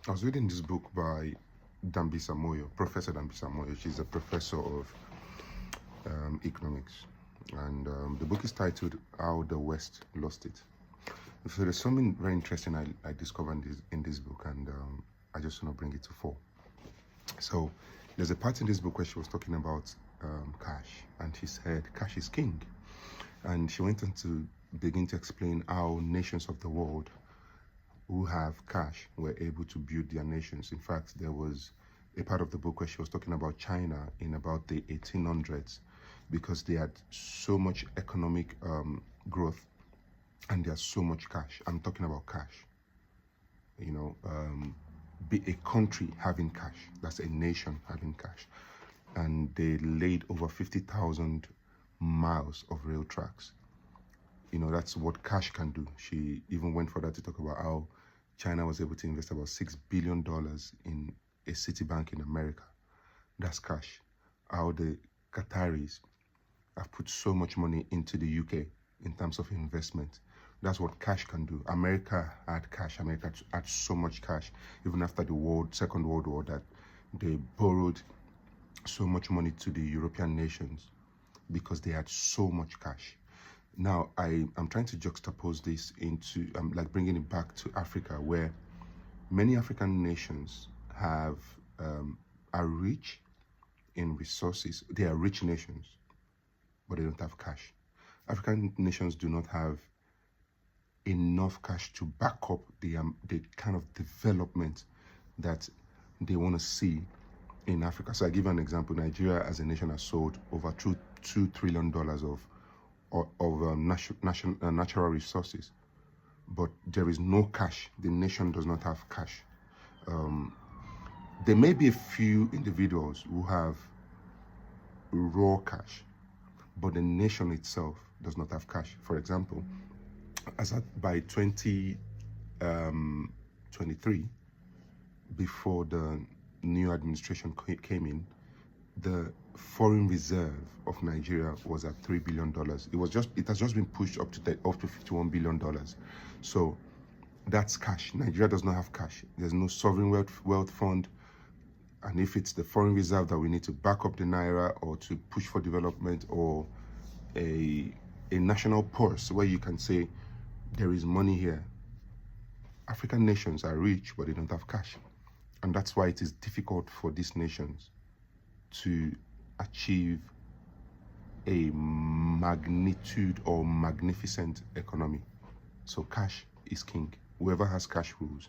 I was reading this book by Dambisa Moyo, Professor Dambisa Moyo. She's a professor of economics. And the book is titled How the West Lost It. So there's something very interesting I discovered in this book, and I just want to bring it to fore. So there's a part in this book where she was talking about cash, and she said cash is king. And she went on to begin to explain how nations of the world who have cash were able to build their nations. In fact, there was a part of the book where she was talking about China in about the 1800s, because they had so much economic growth and there's so much cash. I'm talking about cash. You know, be a country having cash. That's a nation having cash. And they laid over 50,000 miles of rail tracks. You know, that's what cash can do. She even went further to talk about how China was able to invest about $6 billion in a Citibank in America. That's cash. How the Qataris have put so much money into the UK in terms of investment. That's what cash can do. America had cash. America had so much cash, even after the Second World War, that they borrowed so much money to the European nations because they had so much cash. Now, I'm trying to juxtapose this into, like bringing it back to Africa, where many African nations are rich in resources. They are rich nations, but they don't have cash. African nations do not have enough cash to back up the kind of development that they want to see in Africa. So I give you an example. Nigeria as a nation has sold over $2 trillion of natural resources, but there is no cash. The nation does not have cash. There may be a few individuals who have raw cash, but the nation itself does not have cash. For example, by 2023, before the new administration came in, the foreign reserve of Nigeria was at $3 billion. It has just been pushed up to $51 billion. So that's cash. Nigeria does not have cash. There's no sovereign wealth fund. And if it's the foreign reserve that we need to back up the Naira or to push for development, or a national purse where you can say there is money here. African nations are rich, but they don't have cash. And that's why it is difficult for these nations to achieve a magnitude or magnificent economy. So cash is king. Whoever has cash rules.